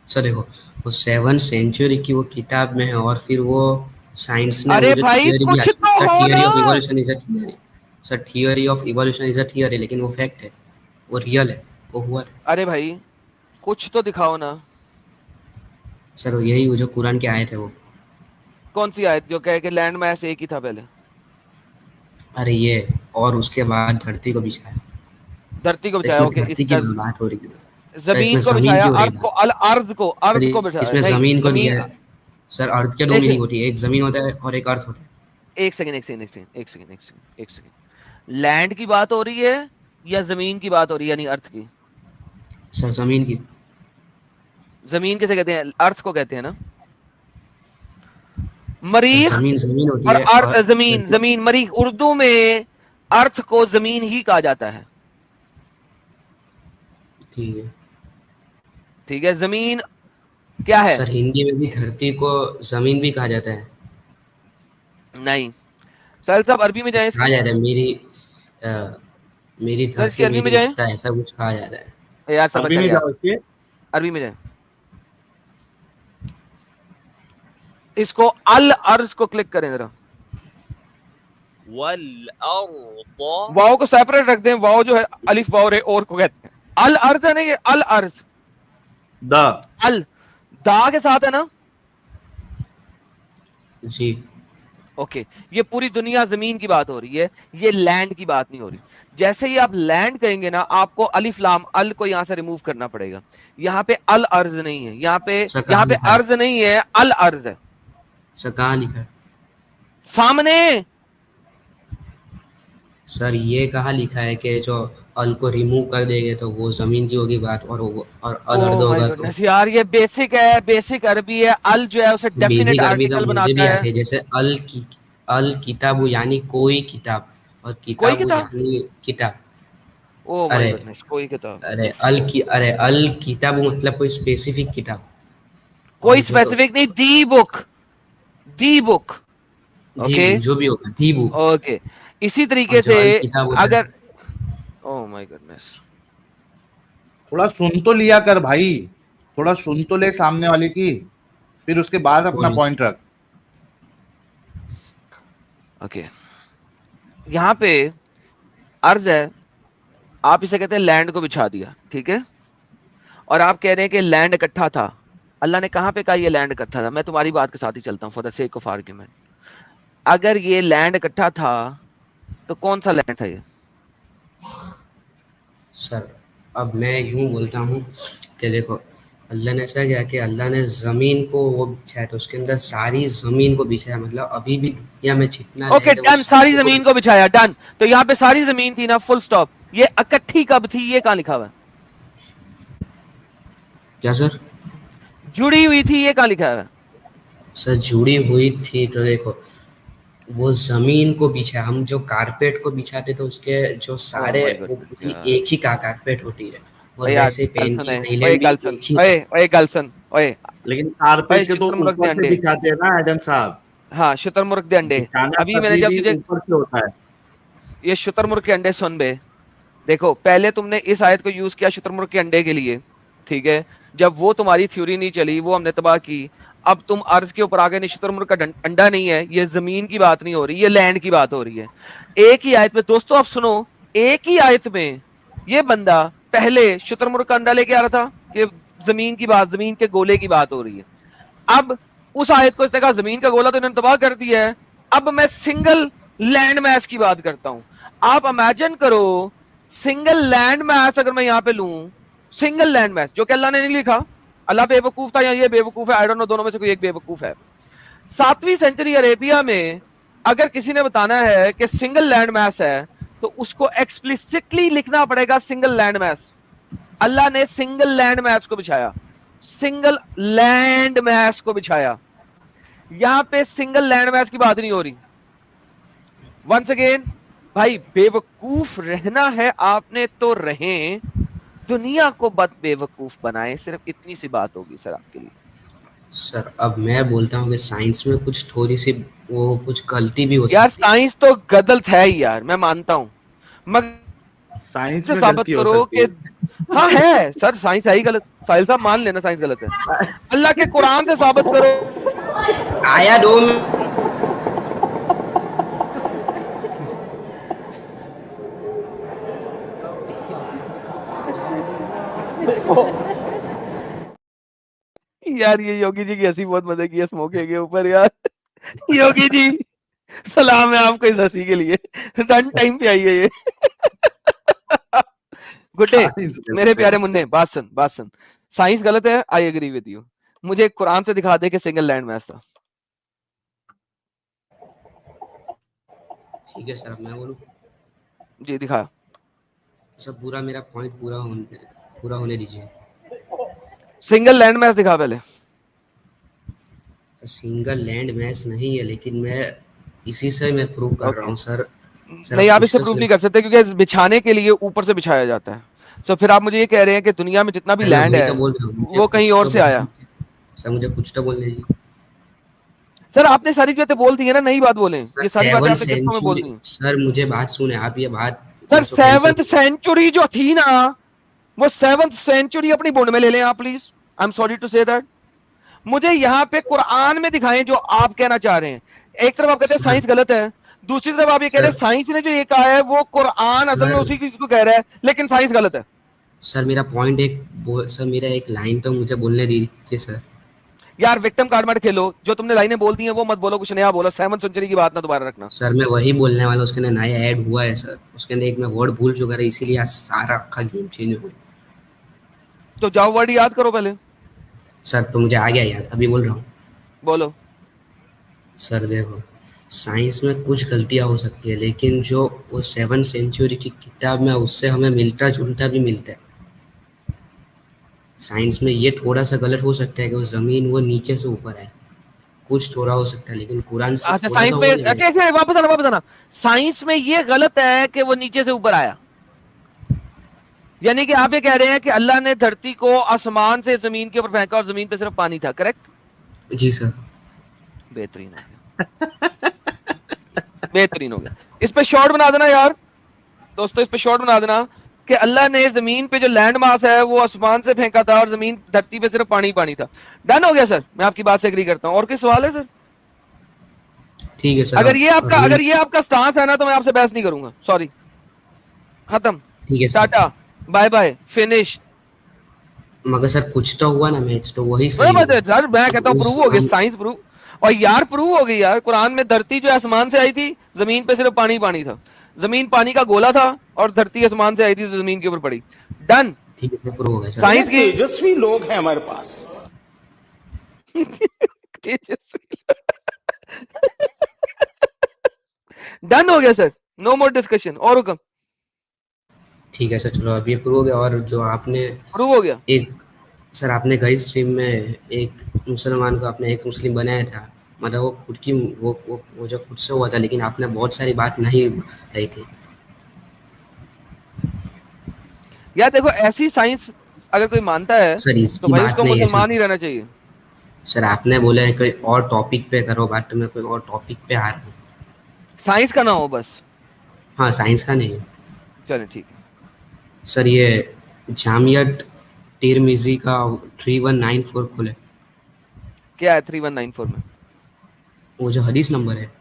सर देखो वो 7th सेंचुरी की वो किताब में है और फिर वो साइंस ने अरे वो जो भाई थियरी भी कुछ तो हो थियरी ऑफ ना। Evolution is a theory. Sir theory of evolution is a theory, लेकिन वो फैक्ट है, वो रियल है, वो हुआ था। अरे भाई कुछ तो दिखाओ ना। सर वो यही वो जो कुरान की आयत है वो। कौन सी आयत जो कहे कि लैंड मैस एक ही था पहले? अरे ये और उसके बाद धरती को बिछाया। धरती को बिछाया, इसमें ओके। धरती की इसका बात हो रही है। जमीन को बिछाया, अर्थ को अर्थ को बिछाया। इसमें नहीं, जमीन को दिया है। सर अर्थ के दो मीनिंग होती है, एक जमीन होता है और एक अर्थ होता है। एक सेकंड। लैंड की बात हो रही है या जमीन की बात हो रही है, यानी अर्थ की? सर जमीन की। जमीन किसे कहते हैं? अर्थ को कहते हैं ना। मरीख जमीन होती और है अर्थ, जमीन मरीख। उर्दू में अर्थ को जमीन ही कहा जाता है। ठीक है, जमीन क्या है? सर हिंदी में भी धरती को जमीन भी कहा जाता है। नहीं साहिल साहब, अरबी में जाएं। कहा जाता है मेरी धरती अरबी में जाएं, ऐसा कुछ कहा जाता है। यार समझ अरबी में जाओ, अरबी में जाएं। इसको अल अर्ज को क्लिक करें जरा। वाव को सेपरेट रख दें। वाव जो है अलिफ वाव रे और को कहते हैं। अल अर्ज है ना, ये अल अर्ज। अल दा के साथ है ना जी। ओके, ये पूरी दुनिया जमीन की बात हो रही है, ये लैंड की बात नहीं हो रही। जैसे ही आप लैंड कहेंगे ना, आपको अलिफ लाम अल को यहां से रिमूव करना पड़ेगा। यहाँ पे अल अर्ज नहीं है, यहाँ पे अर्ज नहीं है, अल अर्ज है। सर कहाँ लिखा है? सामने। सर ये कहाँ लिखा है कि जो अल को रिमूव कर देंगे तो वो जमीन की होगी बात, और अल अर्द होगा तो? यार ये बेसिक है, बेसिक अरबी है। अल जो है उसे डेफिनेट आर्टिकल बनाता है। जैसे अल किताब यानी कोई किताब, और किताब यानी किताब। ओ माय गॉडनेस, कोई किताब। अल किताब मतलब कोई स्पेसिफिक किताब, कोई स्पेसिफिक नहीं। दी बुक ओके, जो भी होगा दी बुक। ओके, इसी तरीके से अगर ओह माय गॉडनेस, थोड़ा सुन तो लिया कर भाई, थोड़ा सुन तो ले सामने वाले की, फिर उसके बाद अपना पॉइंट रख। ओके, यहाँ पे अर्ज है, आप इसे कहते हैं लैंड को बिछा दिया, ठीक है। और आप कह रहे हैं कि लैंड इकट्ठा था। अल्लाह ने कहाँ पे कहा ये लैंड इकट्ठा था? मैं तुम्हारी बात के साथ ही चलता हूँ for the sake of argument. अगर ये लैंड इकट्ठा था तो कौन सा लैंड था ये? सर अब मैं यूं बोलता हूँ कि देखो, अल्लाह ने ऐसा किया कि अल्लाह ने जमीन को वो बिछाया, तो उसके अंदर सारी जमीन को बिछाया, मतलब अभी भी दुनिया में जितना ओके डन, सारी जमीन को बिछाया, डन। तो यहाँ पे सारी जमीन थी ना, फुल स्टॉप। ये इकट्ठी कब थी, ये कहाँ लिखा हुआ है? क्या सर? जुड़ी हुई थी, ये कहाँ लिखा है? सर जुड़ी हुई थी तो देखो, वो जमीन को बिछाया। हम जो कारपेट को बिछाते तो उसके जो सारे एक ही का कारपेट होती है, और वैसे लेकिन कारपेट के तो ऊपर से बिछाते हैं ना आदम साहब। हाँ, शुतुरमुर्ग के अंडे। अभी मैंने जब तुझे ऊपर से होता है ये शुतुरमुर्ग के अंडे, सुन बे, देखो पहले तुमने इस आयत को यूज किया शुतुरमुर्ग के अंडे के लिए, ठीक है। जब वो तुम्हारी थ्योरी नहीं चली, वो हमने तबाह की। अब तुम अर्ज के ऊपर आगे, शुतुरमुर्ग का अंडा नहीं है, ये जमीन की बात नहीं हो रही, ये लैंड की बात हो रही है। एक ही आयत में दोस्तों, आप सुनो, एक ही आयत में ये बंदा पहले शुतुरमुर्ग का अंडा लेके आ रहा था कि जमीन की बात, जमीन के गोले की बात हो रही है। अब उस आयत को इसने कहा जमीन का गोला तो इन्होंने तबाह कर दिया है, अब मैं सिंगल लैंड मैस की बात करता हूं। आप इमेजिन करो सिंगल लैंड मैस अगर मैं यहाँ पे लूं, सिंगल लैंड मैस, जो कि अल्लाह ने नहीं लिखा, अल्लाह बेवकूफ था या ये बेवकूफ है, आई डोंट नो, दोनों में से कोई एक बेवकूफ है। 7वीं सेंचुरी अरेबिया में अगर किसी ने बताना है कि सिंगल लैंड मैस है तो उसको एक्सप्लिसिटली लिखना पड़ेगा सिंगल लैंड मैस। अल्लाह ने सिंगल लैंड मैस को बिछाया, सिंगल लैंड मैस को बिछाया। यहां पे सिंगल लैंड मैस की बात नहीं हो रही। वंस अगेन भाई, बेवकूफ रहना है आपने तो रहें, दुनिया को बद बेवकूफ बनाए, सिर्फ इतनी सी बात होगी सर आपके लिए। सर अब मैं बोलता हूँ कि साइंस में कुछ थोड़ी सी वो कुछ गलती भी हो सकती है। यार साइंस तो गलत है ही यार, मैं मानता हूँ, मगर साइंस से में साबित गलती हो करो सकती कि हाँ है सर, साइंस है ही गलत। साहिल साहब मान लेना साइंस गलत है, अल्लाह के कुरान से साबित करो। आया 2 यार ये योगी जी की हंसी बहुत मजे की है स्मोके के ऊपर यार। योगी जी सलाम है आपको इस हंसी के लिए, रन टाइम पे आई है ये। गुड डे साइंस मेरे प्यारे मुन्ने, बात सुन बात सुन, साइंस गलत है, आई एग्री विद यू। मुझे कुरान से दिखा दे कि सिंगल लैंड मैच था। ठीक है सर, अब मैं बोलूं। जी दिखा। सब पूरा मेरा पॉइंट पूरा होने दीजिए। सिंगल लैंड मैच दिखा पहले। सिंगल लैंड मैच नहीं है, लेकिन मैं इसी से मैं प्रूव कर रहा हूँ सर। नहीं आप इससे प्रूव नहीं कर सकते क्योंकि बिछाने के लिए ऊपर से बिछाया जाता है। तो फिर आप मुझे ये कह रहे हैं कि दुनिया में जितना भी लैंड है वो कहीं और से आया। सर मुझे कुछ तो बोलने दीजिए। सर आपने सारी बातें बोल दी है ना, नई बात बोले, ये सारी बातें आपने किस्तों में बोल दी। सर मुझे बात सुने आप, ये बात सर 7th सेंचुरी जो थी ना, वो 7th सेंचुरी अपनी बुंड में ले लें आप please. I am sorry to say that. मुझे यहाँ पे कुरान में दिखाएं जो आप कहना चाह रहे हैं। एक तरफ आप कहते हैं साइंस गलत है, दूसरी तरफ आप ये कह रहे हैं साइंस ने जो ये कहा है वो कुरान असल में उसी चीज को कह रहा है, लेकिन साइंस गलत है। सर मेरा पॉइंट सर मेरा एक लाइन तो मुझे बोलने दीजिए सर। यार विक्टिम कार्ड मत खेलो, जो तुमने लाइनें बोल दी हैं वो मत बोलो, कुछ नया बोलो। 7th सेंचुरी की बात ना दोबारा रखना। सर मैं वही बोलने वाला, उसके अंदर नया ऐड हुआ है सर, उसके अंदर एक मैं वर्ड भूल चुका था, इसीलिए आज सारा का गेम चेंज हो गया। तो जाओ वर्ड याद करो पहले। सर तो मुझे आ गया याद, अभी बोल रहा हूँ। बोलो। सर देखो, साइंस में कुछ गलतियां हो सकती है, लेकिन जो वो 7th सेंचुरी की किताब में उससे हमें मिलता जुलता भी मिलता है। साइंस में ये थोड़ा सा गलत हो सकता है कि वो जमीन वो नीचे से ऊपर है, कुछ थोड़ा हो सकता है, लेकिन कुरान से अच्छा थोड़ा साइंस तो में, होगा नहीं। अच्छा वापस आना। साइंस में ये गलत है कि वो नीचे से ऊपर आया, यानी कि आप ये कह रहे हैं कि अल्लाह ने धरती को आसमान से जमीन के ऊपर फेंका और जमीन पे सिर्फ पानी था, करेक्ट? जी सर। बेहतरीन हो गया। बेहतरीन हो गया। इस पे शॉर्ट बना देना यार दोस्तों, इस पे शॉर्ट बना देना कि अल्लाह ने जमीन पे जो लैंड मास है वो आसमान से फेंका था और जमीन धरती पे सिर्फ पानी पानी था। डन हो गया सर, मैं आपकी बात से एग्री करता हूँ। और कोई सवाल है सर? ठीक है सर। अगर ये आपका स्टांस है ना तो मैं आपसे बहस नहीं करूंगा, सॉरी, खत्म, ठीक है टाटा बाय बाय फिनिश। मगर सर कुछ तो हुआ ना मैच, तो वही सर मैं कहता हूँ प्रूव हो गई, साइंस प्रूव। और यार प्रूव हो गई यार, कुरान में धरती जो आसमान से आई थी, जमीन पे सिर्फ पानी पानी था, जमीन पानी का गोला था और धरती आसमान से आई थी जमीन के ऊपर पड़ी। डन। ठीक है सर, प्रूव हो गया सर। साइंस की तेजस्वी लोग हैं हमारे पास। डन हो गया सर, नो मोर डिस्कशन। और हुक्म। ठीक है सर, चलो अब ये प्रूव हो गया। और जो आपने प्रूव हो गया एक सर आपने गई स्ट्रीम में एक मुसलमान को आपने एक मुस्लिम बनाया था, मतलब वो खुद की वो जो खुद से हुआ था, लेकिन आपने बहुत सारी बात नहीं कही थी। यार देखो, ऐसी साइंस अगर कोई मानता है सर तो इसकी भाई बात उसको नहीं है मुसलमान सर। ही रहना चाहिए। सर आपने बोला है कोई और टॉपिक पे करो बात, तो मैं कोई और टॉपिक पे आ रहा हूँ। साइंस का ना हो बस। हाँ साइंस का नहीं है चलो ठीक है। सर। ये जामियत तिरमिजी का 3194 खोले। क्या है 3194 में? वो जो हदीस नंबर है।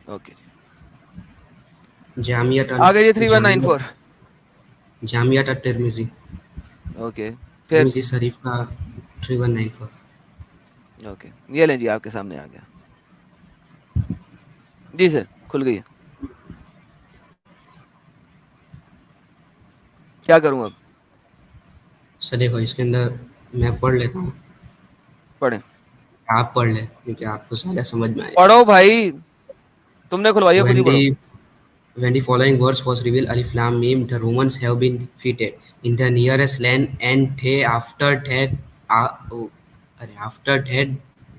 ओके जामियत आगे ये 3194। जामियत तिरमिजी, ओके फिर तिरमिजी शरीफ का 3194। ओके ये लें जी, आपके सामने आ गया। जी सर, खुल गई है। क्या करूं अब? सर देखो इसके अंदर मैं पढ़ लेता हूँ, पढ़े आप पढ़ ले क्योंकि आपको ज़्यादा समझ में आएगा। पढ़ो भाई, तुमने खुलवाई है, खुद ही When पढ़ो। the when the following verse was revealed, Alif Lam Mim, the Romans have been defeated in the nearest land, and they oh, after that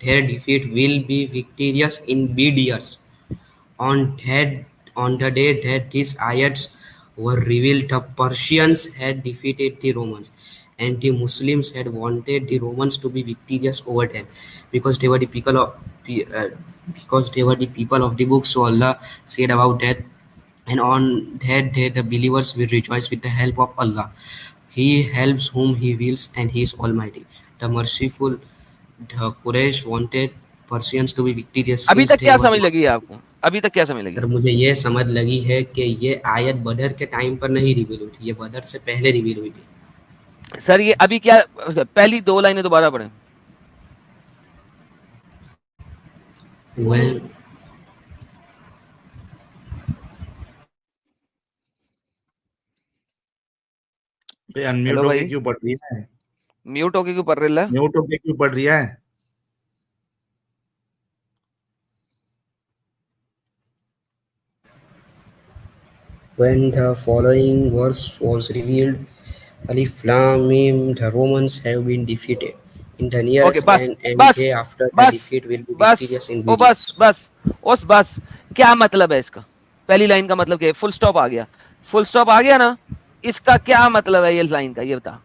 their defeat will be victorious in bid years. On that on the day that these ayats were revealed, the Persians had defeated the Romans, and the Muslims had wanted the Romans to be victorious over them, because they were the because they were the people of the book. So Allah said about that, and on that day the believers will rejoice with the help of Allah. He helps whom He wills, and He is Almighty, the Merciful. The Quraysh wanted Persians to be victorious अभी since तक they क्या were समझ the लगी है आपको? अभी तक क्या समझ लगी? सर मुझे ये समझ लगी है कि ये आयत बदर के टाइम पर नहीं रिवील हुई थी, ये बदर से पहले रिवील हुई थी। सर ये अभी क्या, पहली 2 लाइनें दोबारा पढ़ें। When अनम्यूट हेलो होके भाई, क्यों पढ़ रही है? म्यूट होके क्यों पढ़ रहे? म्यूट होके क्यों पढ़ रही है? when the following verse was revealed, Alif Lam Mim, the Romans have been defeated in the okay, nearest बस land, and बस they after the बस defeat will be बस, victorious in ओ बस videos. बस उस बस, क्या मतलब है इसका? पहली लाइन का मतलब क्या है? फुल स्टॉप आ गया, फुल स्टॉप आ गया ना, इसका क्या मतलब है ये लाइन का, ये बता।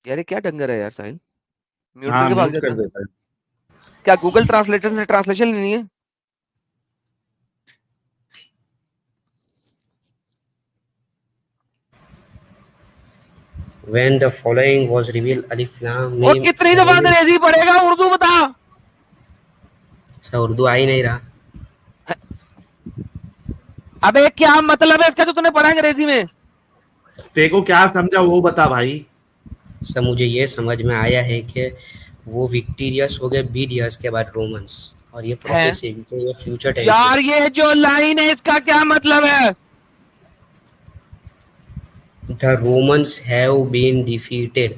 यार ये क्या डंगर है यार साहिल, म्यूट हाँ करके भाग म्यूट जाता कर है। देता है। क्या गूगल ट्रांसलेटर से ट्रांसलेशन लेनी है? When the following was revealed, Alif Lam और Mim, कितनी the दफा Romans. अंग्रेजी पढ़ेगा, उर्दू बता। सर उर्दू आ ही नहीं रहा। अबे क्या मतलब है इसका जो तूने पढ़ा अंग्रेजी में? तेरे को क्या समझा वो बता भाई। सर मुझे ये समझ में आया है कि वो विक्टोरियस हो गए 20 इयर्स के बाद रोमन्स, और ये प्रोफेसी ये फ्यूचर टेंस में। यार ये जो लाइन है इसका क्या मतलब है? The Romans have been defeated.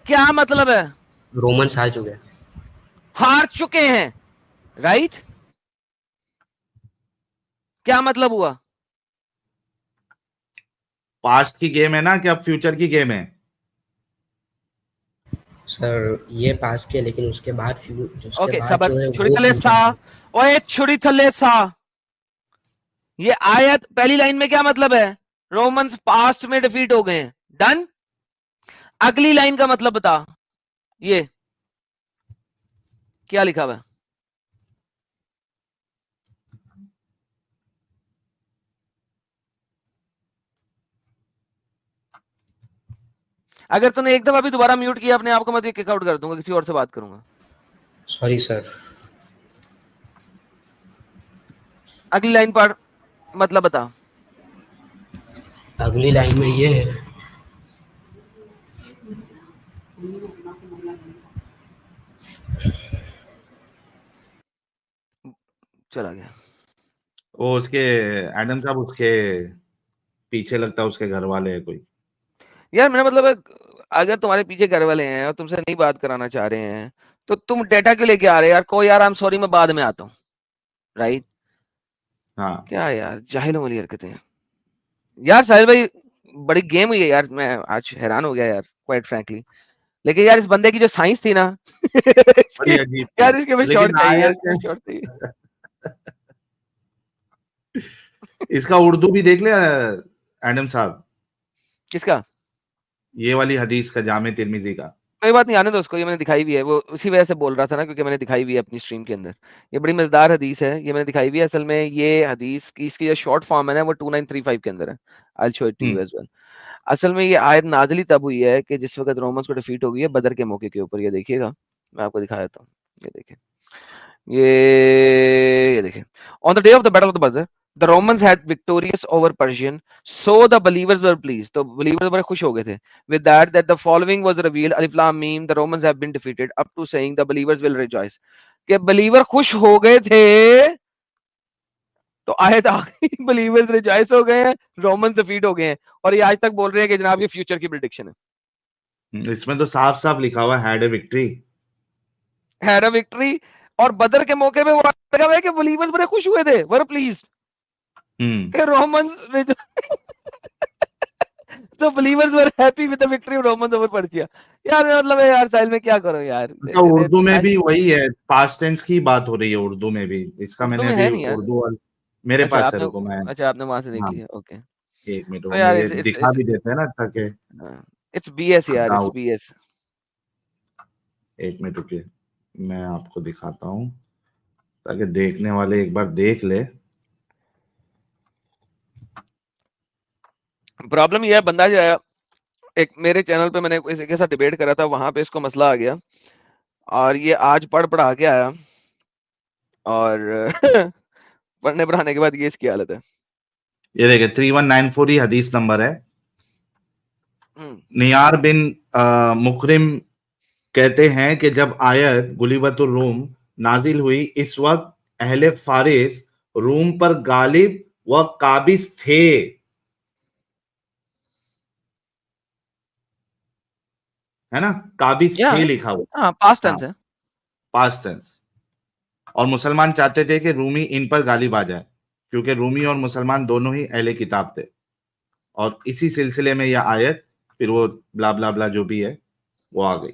क्या मतलब है? रोमन्स हार चुके हैं। हार चुके हैं, राइट? क्या मतलब हुआ? पास्ट की गेम है ना, क्या फ्यूचर की गेम है? सर ये पास के, लेकिन उसके बाद ओके बाद सबक जो है छुरी वो थले सा, फ्यूचर। ओए छुरी थले सा, ये आयत पहली लाइन में क्या मतलब है? रोमन्स पास्ट में डिफीट हो गए हैं, डन। अगली लाइन का मतलब बता, ये क्या लिखा हुआ है? अगर तूने एक दफा भी दोबारा म्यूट किया अपने आप को, मैं किक आउट कर दूंगा, किसी और से बात करूंगा। Sorry sir. अगली लाइन पढ़, मतलब बता। अगली लाइन में ये है, चला गया वो उसके एडम साहब उसके पीछे लगता है, उसके घर वाले है कोई। यार। मेरा मतलब है, अगर तुम्हारे पीछे घर वाले हैं और तुमसे नहीं बात कराना चाह रहे हैं तो तुम डेटा क्यों लेके आ रहे हैं यार? को यार आई एम सॉरी, मैं बाद में आता हूँ, राइट? हाँ क्या यार जाहिलों वाली हरकतें हैं यार। साहिल भाई बड़ी गेम हुई है यार, मैं आज हैरान हो गया यार, क्वाइट फ्रैंकली। लेकिन यार इस बंदे की जो साइंस थी ना बड़ी अजीब थी, यार इसके में शॉर्ट लेकिन चाहिए यार, आया इसके में शॉर्ट चाहिए। इसका उर्दू भी देख ले एडम साहब, किसका? ये वाली हदीस का, जामे तिर्मिजी का। कोई बात नहीं, आने दो उसको, ये मैंने दिखाई भी है, वो उसी वजह से बोल रहा था ना, क्योंकि मैंने दिखाई भी है अपनी स्ट्रीम के अंदर। ये बड़ी मजेदार हदीस है, ये मैंने दिखाई भी है। असल में ये हदीस की इसकी जो शॉर्ट फॉर्म है ना, वो 2935 के अंदर है। I will show it to you as well. असल में ये आयत नाज़िल तब हुई है कि जिस वक्त रोमन्स को डिफीट हो गई है बदर के मौके के ऊपर। ये देखिएगा, मैं आपको दिखा देता हूँ। ये देखिए, ये देखिए, on the day of the battle of the बदर The Romans had victorious over Persian, so the believers were pleased. तो believers बड़े खुश हो गए थे. With that the following was revealed. Alif Lam Mim. The Romans have been defeated. Up to saying the believers will rejoice. कि believer खुश हो गए थे, तो आयत आ गई, believers rejoice हो गए हैं, Romans defeat हो गए हैं, और ये आज तक बोल रहे हैं कि जनाब ये फ्यूचर की प्रेडिक्शन है. इसमें तो साफ साफ लिखा हुआ है, had a victory. Had a victory. और बदर के मौके पे वो लगा हुआ है कि believers बड़े खुश हुए थे, were pleased. Romans so believers were happy with the victory of Romans over Persia. यार मतलब है यार, साहिल में क्या करो यार. अच्छा, उर्दू में भी वही है, पास्ट टेंस की बात हो रही है उर्दू में भी. इसका मैंने अभी उर्दू मेरे पास है, रुको मैं. अच्छा आपने वहां से नहीं किया. ओके एक मिनट, तो यार मुझे दिखा भी देते हैं ना ताकि. इट्स बीएस यार, इट्स बीएस. एक मिनट रुकिए, मैं आपको दिखाता हूँ ताकि देखने वाले एक बार देख ले. प्रॉब्लम ये है, बंदा जो है, एक मेरे चैनल पे मैंने किसी के साथ डिबेट करा था, वहां पे इसको मसला आ गया और ये आज पढ़ा के आया और पढ़ने पढ़ाने के बाद ये इसकी हालत है. ये देखिए 3194 ही हदीस नंबर है. नियार बिन मुकरिम कहते हैं कि जब आयत गुलिबतुर रूम नाजिल हुई, इस वक्त अहले फारिस रूम पर गालिब व काबिज थे. है ना, काबिज थे लिखा हुआ. हाँ, पास्ट टेंस है, पास्ट टेंस. और मुसलमान चाहते थे कि रूमी इन पर गालिब आ जाए, क्योंकि रूमी और मुसलमान दोनों ही अहले किताब थे. और इसी सिलसिले में यह आयत फिर वो ब्ला ब्ला ब्ला जो भी है वो आ गई.